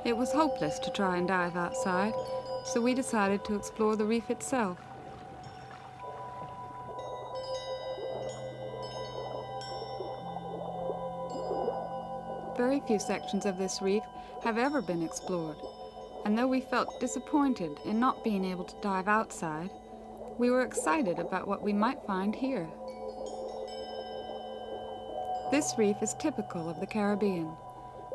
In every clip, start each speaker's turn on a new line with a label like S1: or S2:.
S1: It was hopeless to try and dive outside, so we decided to explore the reef itself. Very few sections of this reef have ever been explored, and though we felt disappointed in not being able to dive outside, we were excited about what we might find here. This reef is typical of the Caribbean.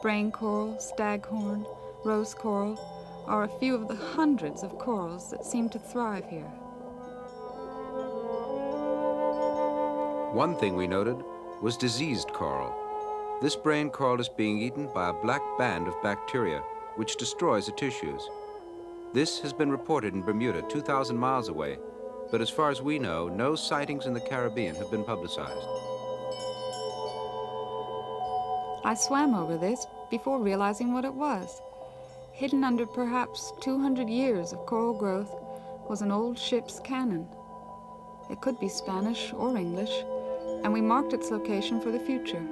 S1: Brain coral, staghorn, rose coral are a few of the hundreds of corals that seem to thrive here.
S2: One thing we noted was diseased coral. This brain coral is being eaten by a black band of bacteria, which destroys the tissues. This has been reported in Bermuda, 2,000 miles away, but as far as we know, no sightings in the Caribbean have been publicized.
S1: I swam over this before realizing what it was. Hidden under perhaps 200 years of coral growth was an old ship's cannon. It could be Spanish or English, and we marked its location for the future.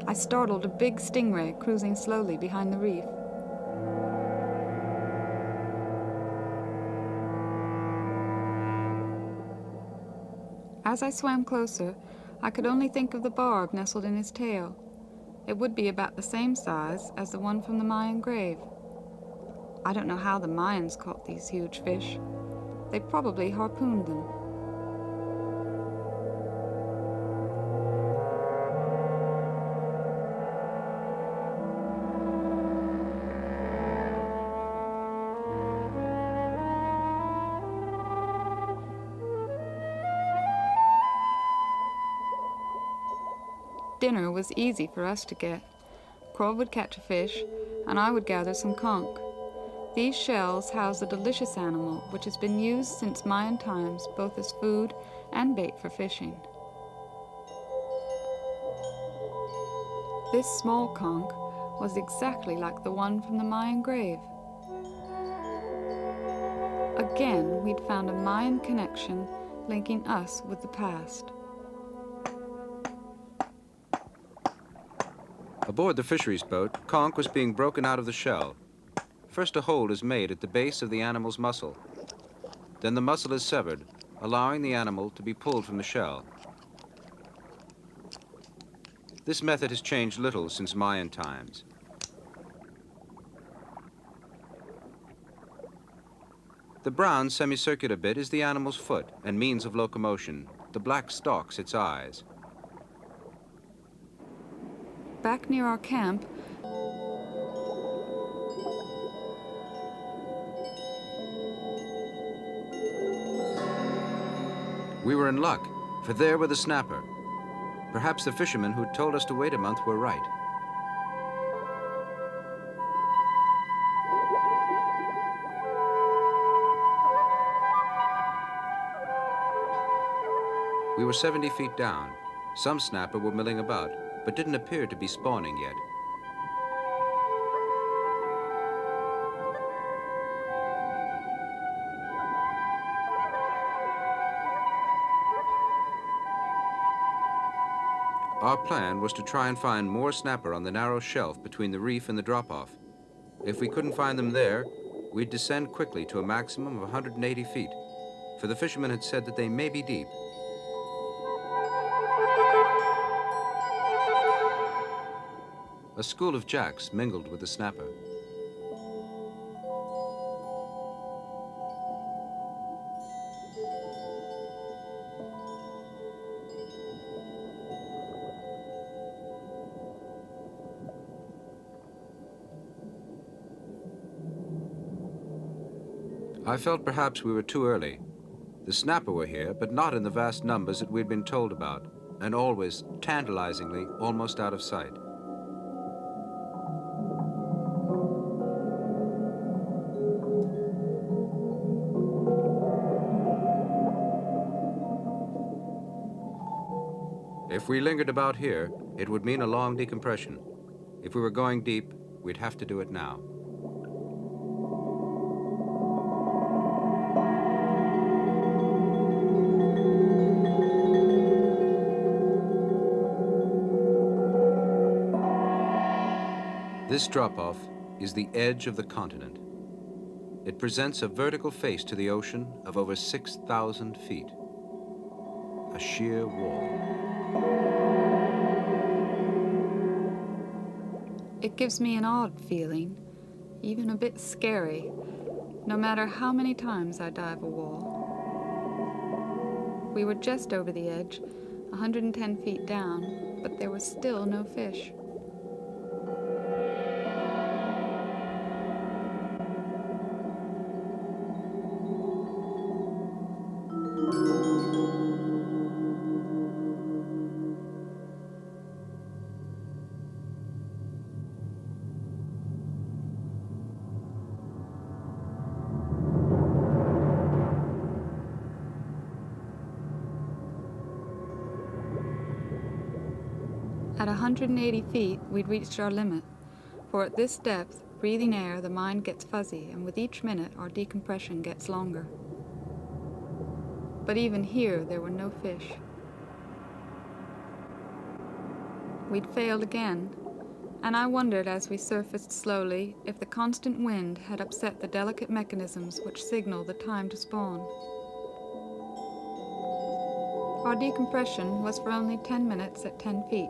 S1: I startled a big stingray cruising slowly behind the reef. As I swam closer, I could only think of the barb nestled in his tail. It would be about the same size as the one from the Mayan grave. I don't know how the Mayans caught these huge fish. They probably harpooned them. Dinner was easy for us to get. Crow would catch a fish, and I would gather some conch. These shells house a delicious animal which has been used since Mayan times both as food and bait for fishing. This small conch was exactly like the one from the Mayan grave. Again, we'd found a Mayan connection linking us with the past.
S2: Aboard the fisheries boat, conch was being broken out of the shell. First, a hole is made at the base of the animal's muscle. Then the muscle is severed, allowing the animal to be pulled from the shell. This method has changed little since Mayan times. The brown semicircular bit is the animal's foot and means of locomotion. The black stalks its eyes.
S1: Back near our camp,
S2: we were in luck, for there were the snapper. Perhaps the fishermen who told us to wait a month were right. We were 70 feet down. Some snapper were milling about, but didn't appear to be spawning yet. Our plan was to try and find more snapper on the narrow shelf between the reef and the drop-off. If we couldn't find them there, we'd descend quickly to a maximum of 180 feet, for the fishermen had said that they may be deep. A school of jacks mingled with the snapper. I felt perhaps we were too early. The snapper were here, but not in the vast numbers that we'd been told about, and always, tantalizingly, almost out of sight. If we lingered about here, it would mean a long decompression. If we were going deep, we'd have to do it now. This drop-off is the edge of the continent. It presents a vertical face to the ocean of over 6,000 feet. A sheer wall.
S1: It gives me an odd feeling, even a bit scary, no matter how many times I dive a wall. We were just over the edge, 110 feet down, but there was still no fish. At 180 feet, we'd reached our limit, for at this depth, breathing air, the mind gets fuzzy, and with each minute, our decompression gets longer. But even here, there were no fish. We'd failed again, and I wondered as we surfaced slowly if the constant wind had upset the delicate mechanisms which signal the time to spawn. Our decompression was for only 10 minutes at 10 feet.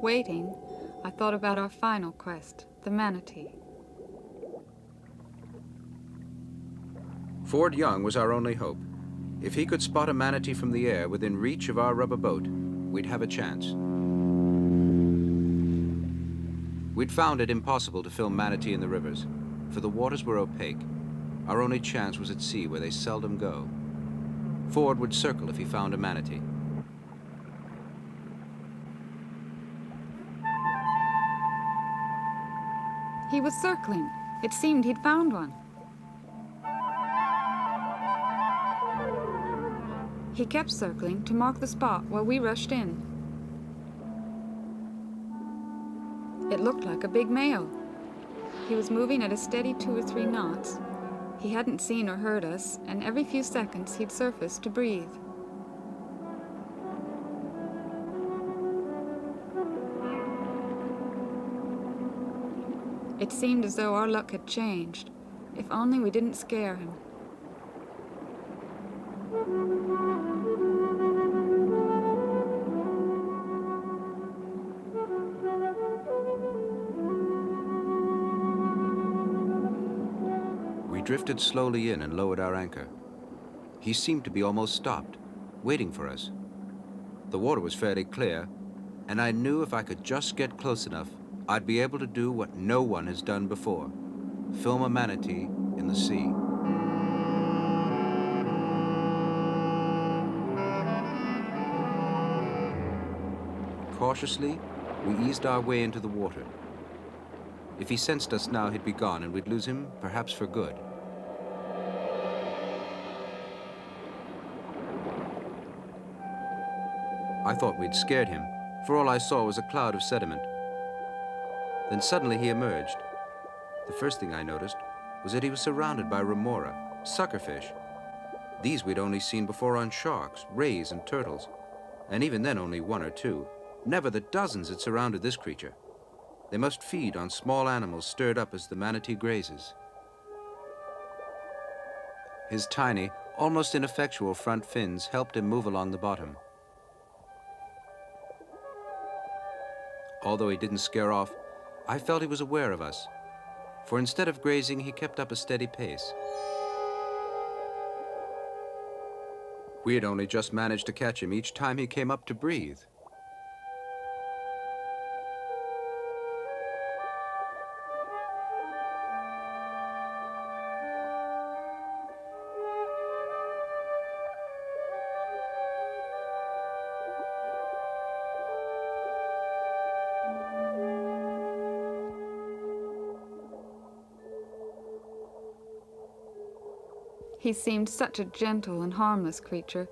S1: Waiting, I thought about our final quest, the manatee.
S2: Ford Young was our only hope. If he could spot a manatee from the air within reach of our rubber boat, we'd have a chance. We'd found it impossible to film manatee in the rivers, for the waters were opaque. Our only chance was at sea, where they seldom go. Ford would circle if he found a manatee.
S1: He was circling. It seemed he'd found one. He kept circling to mark the spot while we rushed in. It looked like a big male. He was moving at a steady 2 or 3 knots. He hadn't seen or heard us, and every few seconds he'd surface to breathe. It seemed as though our luck had changed. If only we didn't scare him.
S2: We drifted slowly in and lowered our anchor. He seemed to be almost stopped, waiting for us. The water was fairly clear, and I knew if I could just get close enough, I'd be able to do what no one has done before: film a manatee in the sea. Cautiously, we eased our way into the water. If he sensed us now, he'd be gone, and we'd lose him, perhaps for good. I thought we'd scared him, for all I saw was a cloud of sediment. Then suddenly he emerged. The first thing I noticed was that he was surrounded by remora, suckerfish. These we'd only seen before on sharks, rays, and turtles, and even then only 1 or 2. Never the dozens that surrounded this creature. They must feed on small animals stirred up as the manatee grazes. His tiny, almost ineffectual front fins helped him move along the bottom. Although he didn't scare off, I felt he was aware of us, for instead of grazing, he kept up a steady pace. We had only just managed to catch him each time he came up to breathe.
S1: He seemed such a gentle and harmless creature,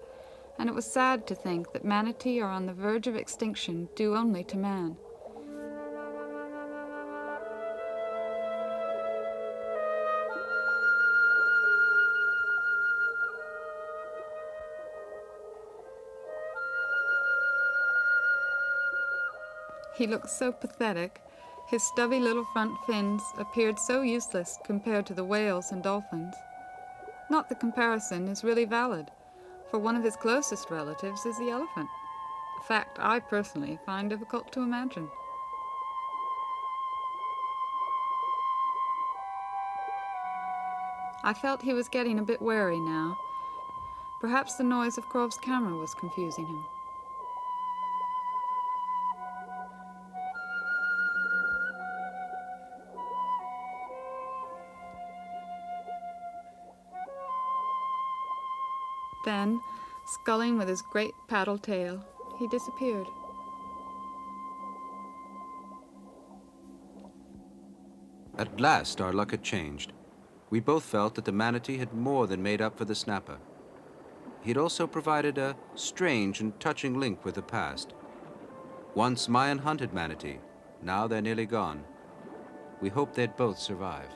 S1: and it was sad to think that manatee are on the verge of extinction due only to man. He looked so pathetic. His stubby little front fins appeared so useless compared to the whales and dolphins. Not the comparison is really valid, for one of his closest relatives is the elephant, a fact I personally find difficult to imagine. I felt he was getting a bit wary now. Perhaps the noise of Krove's camera was confusing him. Then, sculling with his great paddle tail, he disappeared.
S2: At last, our luck had changed. We both felt that the manatee had more than made up for the snapper. He'd also provided a strange and touching link with the past. Once Mayan hunted manatee, now they're nearly gone. We hope they'd both survive.